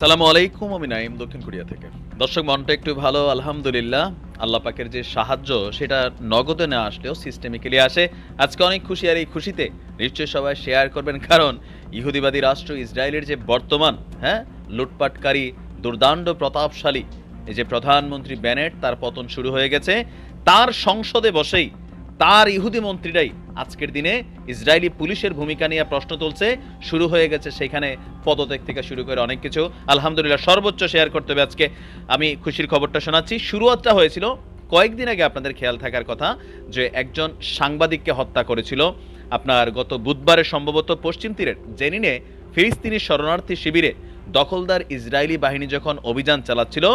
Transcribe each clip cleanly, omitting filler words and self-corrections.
সালামু আলাইকুম, আমি নাইম দক্ষিণ কোরিয়া থেকে। দর্শক, মনটা একটু ভালো আলহামদুলিল্লাহ। আল্লাহ পাকের যে সাহায্য সেটা নগদে না আসলেও সিস্টেমিক্যালি আসে। আজকে অনেক খুশি, আর এই খুশিতে নিশ্চয়ই সবাই শেয়ার করবেন, কারণ ইহুদিবাদী রাষ্ট্র ইসরায়েলের যে বর্তমান লুটপাটকারী দুর্দান্ত প্রতাপশালী এই যে প্রধানমন্ত্রী বেনেট, তার পতন শুরু হয়ে গেছে। তার সংসদে বসেই তার ইহুদি মন্ত্রীরাই আজকের দিনে ইসরায়েলি পুলিশের ভূমিকা নিয়ে প্রশ্ন তুলছে। শুরু হয়ে গেছে সেখানে পদত্যাগ থেকে শুরু করে অনেক কিছু। আলহামদুলিল্লাহ, সর্বোচ্চ শেয়ার করতে হবে আজকে। আমি খুশির খবরটা শোনাচ্ছি। শুরুয়াতটা হয়েছিল কয়েকদিন আগে, আপনাদের খেয়াল থাকার কথা যে একজন সাংবাদিককে হত্যা করেছিল আপনার গত বুধবারে সম্ভবত পশ্চিম তীরের জেনিনে ফিলিস্তিনি শরণার্থী শিবিরে দখলদার ইসরায়েলি বাহিনী যখন অভিযান চালাচ্ছিল,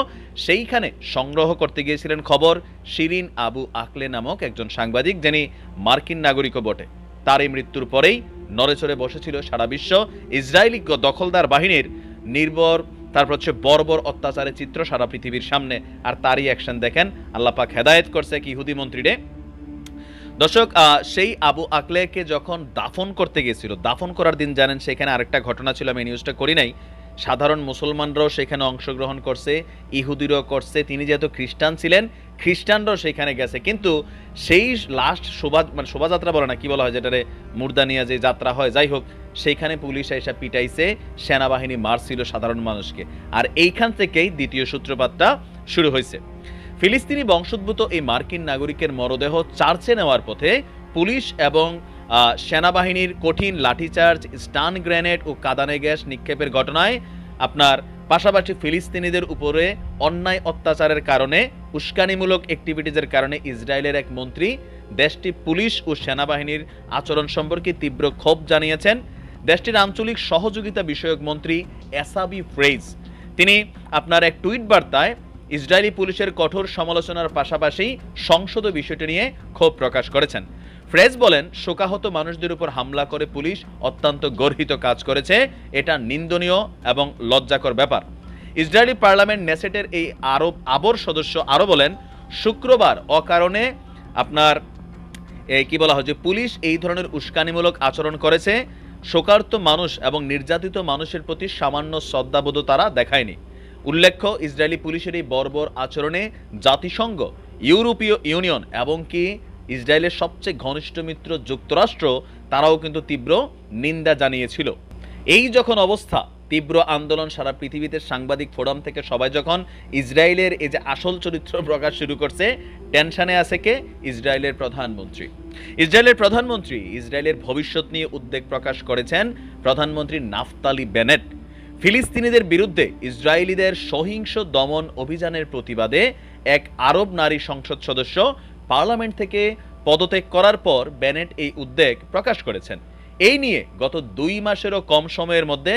সেইখানে সংগ্রহ করতে গিয়েছিলেন খবর শিরিন আবু আকলে নামক একজন সাংবাদিক, যিনি মার্কিন নাগরিকও বটে। তার এই মৃত্যুর পরেই নড়েচড়ে বসেছিল সারা বিশ্ব। ইসরায়েলি দখলদার বাহিনীর নির্ভর, তারপর হচ্ছে বর্বর অত্যাচারের চিত্র সারা পৃথিবীর সামনে। আর তারই অ্যাকশন দেখেন, আল্লাহ পাক হেদায়েত করছে এক ইহুদি মন্ত্রীরে। দর্শক, সেই আবু আকলেকে যখন দাফন করতে গিয়েছিল, দাফন করার দিন জানেন সেখানে আরেকটা ঘটনা ছিল, আমি নিউজটা করি নাই। সাধারণ মুসলমানরাও সেখানে অংশগ্রহণ করছে, ইহুদিরাও করছে। তিনি যেহেতু খ্রিস্টান ছিলেন, খ্রিস্টানরাও সেখানে গেছে। কিন্তু সেই লাস্ট শোভাযাত্রা বলে না, কি বলা হয় যেটারে, মুর্দা নিয়ে যে যাত্রা হয়, যাই হোক, সেইখানে পুলিশ এসে পিটাইছে, সেনাবাহিনী মারছিল সাধারণ মানুষকে। আর এইখান থেকেই দ্বিতীয় সূত্রপাতটা শুরু হয়েছে। ফিলিস্তিনি বংশোদ্ভূত এই মার্কিন নাগরিকের মরদেহ চার্চে নেওয়ার পথে পুলিশ এবং সেনাবাহিনীর কঠিন লাঠিচার্জ, স্টান গ্রেনেড ও কাঁদানে গ্যাস নিক্ষেপের ঘটনায় আপনার পাশাপাশি ফিলিস্তিনিদের উপরে অন্যায় অত্যাচারের কারণে, উস্কানিমূলক অ্যাক্টিভিটিজের কারণে ইসরায়েলের এক মন্ত্রী দেশটি পুলিশ ও সেনাবাহিনীর আচরণ সম্পর্কে তীব্র ক্ষোভ জানিয়েছেন। দেশটির আঞ্চলিক সহযোগিতা বিষয়ক মন্ত্রী এসাবি ফ্রেজ, তিনি আপনার এক টুইট বার্তায় ইসরায়েলি পুলিশের কঠোর সমালোচনার পাশাপাশি সংসদীয় বিষয়টি নিয়ে ক্ষোভ প্রকাশ করেছেন। ফ্রেজ বলেন, শোকাহত মানুষদের উপর হামলা করে পুলিশ অত্যন্ত গর্হিত কাজ করেছে। এটা নিন্দনীয় এবং লজ্জাকর ব্যাপার। ইসরায়েলি পার্লামেন্ট নেসেটের এই আবর সদস্য আরও বলেন, শুক্রবার অকারণে আপনার কি বলা হয় যে পুলিশ এই ধরনের উস্কানিমূলক আচরণ করেছে। শোকার্ত মানুষ এবং নির্যাতিত মানুষের প্রতি সামান্য শ্রদ্ধাবোধ তারা দেখায়নি। উল্লেখ্য, ইসরায়েলি পুলিশের এই বর্বর আচরণে জাতিসংঘ, ইউরোপীয় ইউনিয়ন এবং কি ইসরায়েলের সবচেয়ে ঘনিষ্ঠ মিত্র যুক্তরাষ্ট্র, তারাও কিন্তু তীব্র নিন্দা জানিয়েছিল। এই যখন অবস্থা, তীব্র আন্দোলন সারা পৃথিবীতে, সাংবাদিক ফোরাম থেকে সবাই যখন ইসরায়েলের এই যে আসল চরিত্র প্রকাশ শুরু করছে, টেনশনে আছে কে? ইসরায়েলের প্রধানমন্ত্রী। ইসরায়েলের ভবিষ্যৎ নিয়ে উদ্বেগ প্রকাশ করেছেন প্রধানমন্ত্রী নাফতালি বেনেট। ফিলিস্তিনিদের বিরুদ্ধে ইসরায়েলিদের সহিংস দমন অভিযানের প্রতিবাদে এক আরব নারী সংসদ সদস্য পার্লামেন্ট থেকে পদত্যাগ করার পর বেনেট এই উদ্বেগ প্রকাশ করেছেন। এই নিয়ে গত 2 মাসেরও কম সময়ের মধ্যে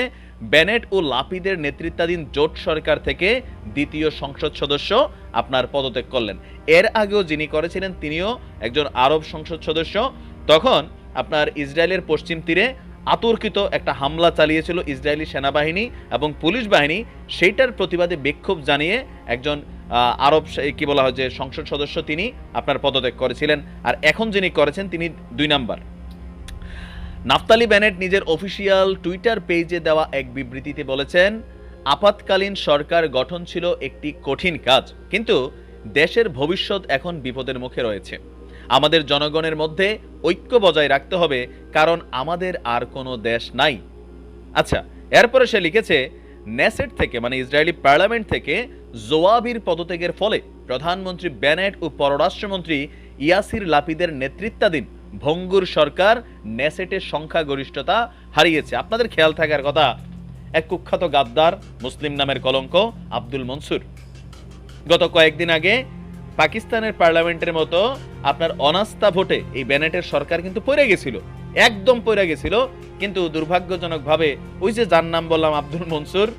বেনেট ও লাপিদের নেতৃত্বাধীন জোট সরকার থেকে দ্বিতীয় সংসদ সদস্য আপনার পদত্যাগ করলেন। এর আগেও যিনি করেছিলেন তিনিও একজন আরব সংসদ সদস্য। তখন আপনার ইসরায়েলের পশ্চিম তীরে আতর্কিত একটা হামলা চালিয়েছিল ইসরায়েলি সেনাবাহিনী এবং পুলিশ বাহিনী। সেইটার প্রতিবাদে বিক্ষোভ জানিয়ে একজন আরব কি বলা হয় যে সংসদ সদস্য, তিনি আপনার পদত্যাগ করেছিলেন। আর এখন যিনি করেছেন তিনি 2 নাম্বার। নাফতালি বেনেট নিজের অফিসিয়াল টুইটার পেজে দেওয়া এক বিবৃতিতে বলেছেন, আপাতকালীন সরকার গঠন ছিল একটি কঠিন কাজ, কিন্তু দেশের ভবিষ্যৎ এখন বিপদের মুখে রয়েছে। আমাদের জনগণের মধ্যে ঐক্য বজায় রাখতে হবে, কারণ আমাদের আর কোনো দেশ নাই। আচ্ছা, এরপরে সে লিখেছে, নেসেট থেকে মানে ইসরায়েলি পার্লামেন্ট থেকে জোয়াবির পদত্যাগের ফলে প্রধানমন্ত্রী বেনেট ও পররাষ্ট্রমন্ত্রী ইয়াসির লাপিদের নেতৃত্বাধীন ভঙ্গুর সরকার নেসেটের সংখ্যাগরিষ্ঠতা হারিয়েছে। আপনাদের খেয়াল থাকার কথা, এক কুখ্যাত গাদ্দার, মুসলিম নামের কলঙ্ক আব্দুল মনসুর গত কয়েকদিন আগে পাকিস্তানের পার্লামেন্টের মতো আপনার অনাস্থা ভোটে এই বেনেটের সরকার কিন্তু পড়ে গেছিল, একদম পড়ে গেছিল। কিন্তু দুর্ভাগ্যজনকভাবে ওই যে যার নাম বললাম আব্দুল মনসুর,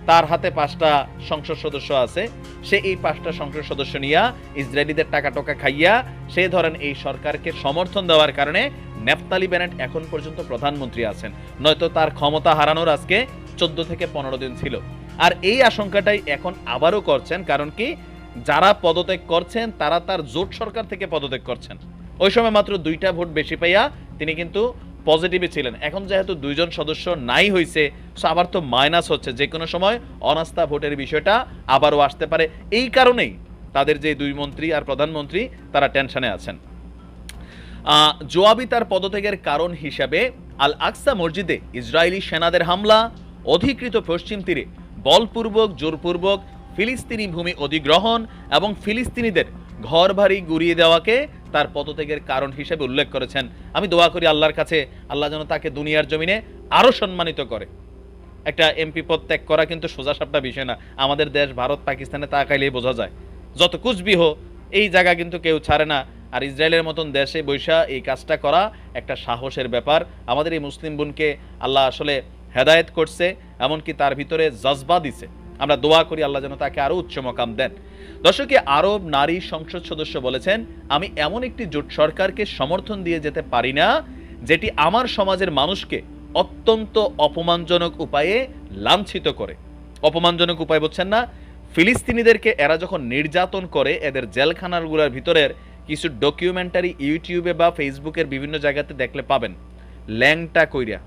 তার হাতে 5টা সংসদ সদস্য আছে। সে এই 5টা সংসদ সদস্য নিয়ে ইসরায়েলিদের টাকা টোকা খাইয়া সে ধরেন এই সরকারকে সমর্থন দেওয়ার কারণে নাফতালি বেনেট এখন পর্যন্ত প্রধানমন্ত্রী আছেন, নয়তো তার ক্ষমতা হারানোর আজকে 14 থেকে 15 দিন ছিল। আর এই আশঙ্কাটাই এখন আবারও করছেন, কারণ কি যারা পদত্যাগ করছেন তারা তার জোট সরকার থেকে পদত্যাগ করছেন। ওই সময় মাত্র 2টা ভোট বেশি পাইয়া তিনি কিন্তু পজিটিভে ছিলেন। এখন যেহেতু 2 জন সদস্য নাই হইছে, সো আবার তো মাইনাস হচ্ছে, যে কোনো সময় অনাস্থা ভোটের বিষয়টা আবারও আসতে পারে। এই কারণেই তাদের যে 2 মন্ত্রী আর প্রধানমন্ত্রী তারা টেনশনে আছেন। জোয়াবি তার পদত্যাগের কারণ হিসাবে আল আকসা মসজিদে ইসরায়েলি সেনাদের হামলা, অধিকৃত পশ্চিম তীরে বলপূর্বক জোরপূর্বক ফিলিস্তিনি ভূমি অধিগ্রহণ এবং ফিলিস্তিনিদের ঘরবাড়ি গুড়িয়ে দেওয়াকে তার পদত্যাগের কারণ হিসেবে উল্লেখ করেছেন। আমি দোয়া করি আল্লাহর কাছে, আল্লাহ যেন তাকে দুনিয়ার জমিনে আরও সম্মানিত করে। একটা এমপি পদ ত্যাগ করা কিন্তু সোজাসাপটা বিষয় না। আমাদের দেশ ভারত পাকিস্তানে তাকাইলেই বোঝা যায়, যত কুচবিহ এই জায়গা কিন্তু কেউ ছাড়ে না। আর ইসরায়েলের মতন দেশে বৈশা এই কাজটা করা একটা সাহসের ব্যাপার। আমাদের এই মুসলিম বোনকে আল্লাহ আসলে হেদায়েত করছে, এমনকি তার ভিতরে জজবা দিছে। আমরা দোয়া করি আল্লাহ যেন তাকে আরও উচ্চ মকাম দেন। দর্শকে আরব নারী সংসদ সদস্য বলেছেন, আমি এমন একটি জোট সরকারকে সমর্থন দিয়ে যেতে পারি না যেটি আমার সমাজের মানুষকে অত্যন্ত অপমানজনক উপায়ে লাঞ্ছিত করে। অপমানজনক উপায় বলছেন না, ফিলিস্তিনিদেরকে এরা যখন নির্যাতন করে, এদের জেলখানাগুলোর ভিতরের কিছু ডকুমেন্টারি ইউটিউবে বা ফেসবুকের বিভিন্ন জায়গাতে দেখলে পাবেন, ল্যাংটা কইরা,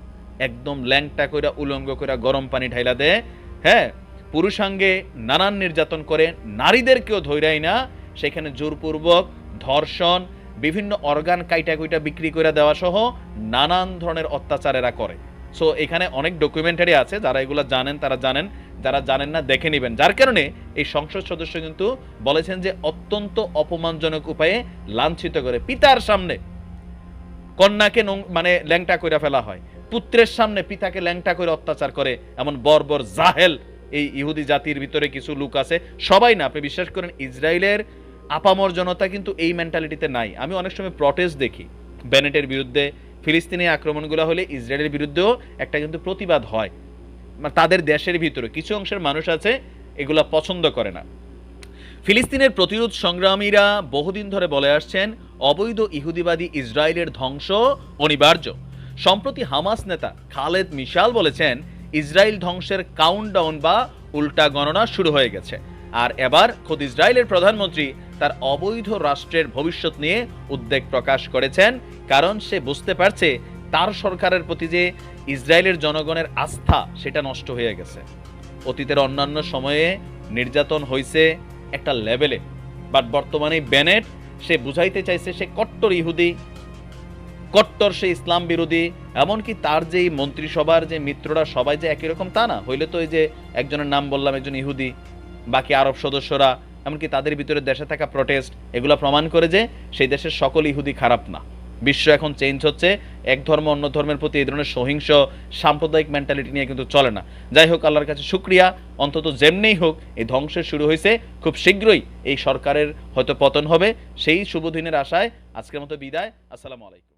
একদম ল্যাংটা কইরা উলঙ্গ কইরা গরম পানি ঢাইলা দেয়, হ্যাঁ, পুরুষাঙ্গে নানান নির্যাতন করে, নারীদেরকেও ধৈরাই না, সেখানে জোরপূর্বক ধর্ষণ, বিভিন্ন অর্গান কাইটা কুইটা বিক্রি করে দেওয়া সহ নানান ধরনের অত্যাচার এরা করে। সো এখানে অনেক ডকুমেন্টারি আছে, যারা এগুলো জানেন তারা জানেন, যারা জানেন না দেখে নেবেন। যার কারণে এই সংসদ সদস্য কিন্তু বলেছেন যে অত্যন্ত অপমানজনক উপায়ে লাঞ্ছিত করে। পিতার সামনে কন্যাকে মানে ল্যাংটা করে ফেলা হয়, পুত্রের সামনে পিতাকে ল্যাংটা করে অত্যাচার করে, এমন বর্বর জাহেল এই ইহুদি জাতির ভিতরে কিছু লোক আছে। সবাই না, আপনি বিশ্বাস করেন ইসরায়েলের আপামর জনতা কিন্তু এই মেন্টালিটিতে নাই। আমি অনেক সময় প্রটেস্ট দেখি বেনেটের বিরুদ্ধে, ফিলিস্তিনি আক্রমণগুলো হলে ইসরায়েলের বিরুদ্ধেও একটা কিন্তু প্রতিবাদ হয়। তাদের দেশের ভিতরে কিছু অংশের মানুষ আছে এগুলা পছন্দ করে না। ফিলিস্তিনের প্রতিরোধ সংগ্রামীরা বহুদিন ধরে বলে আসছেন অবৈধ ইহুদিবাদী ইসরায়েলের ধ্বংস অনিবার্য। সম্প্রতি হামাস নেতা খালেদ মিশাল বলেছেন ইসরায়েল ধ্বংসের কাউন্টডাউন বা উল্টা গণনা শুরু হয়ে গেছে। আর এবার খোদ ইসরায়েলের প্রধানমন্ত্রী তার অবৈধ রাষ্ট্রের ভবিষ্যৎ নিয়ে উদ্বেগ প্রকাশ করেছেন, কারণ সে বুঝতে পারছে তার সরকারের প্রতি যে ইসরায়েলের জনগণের আস্থা সেটা নষ্ট হয়ে গেছে। অতীতের অন্যান্য সময়ে নির্যাতন হয়েছে একটা লেভেলে, বাট বর্তমানে বেনেট সে বুঝাইতে চাইছে সে কট্টর ইহুদি, কট্টর সে ইসলাম বিরোধী। এমনকি তার যে মন্ত্রিসভার যে মিত্ররা সবাই যে একই রকম তা না, হইলে তো এই যে একজনের নাম বললাম একজন ইহুদি, বাকি আরব সদস্যরা, এমনকি তাদের ভিতরে দেশে থাকা প্রটেস্ট, এগুলো প্রমাণ করে যে সেই দেশের সকল ইহুদি খারাপ না। বিশ্ব এখন চেঞ্জ হচ্ছে, এক ধর্ম অন্য ধর্মের প্রতি এই ধরনের সহিংস সাম্প্রদায়িক মেন্টালিটি নিয়ে কিন্তু চলে না। যাই হোক, আল্লাহর কাছে শুকরিয়া, অন্তত যেমনিই হোক এই ধ্বংসের শুরু হয়েছে, খুব শীঘ্রই এই সরকারের হয়তো পতন হবে, সেই শুভ দিনের আশায় আজকের মতো বিদায়। আসসালামু আলাইকুম।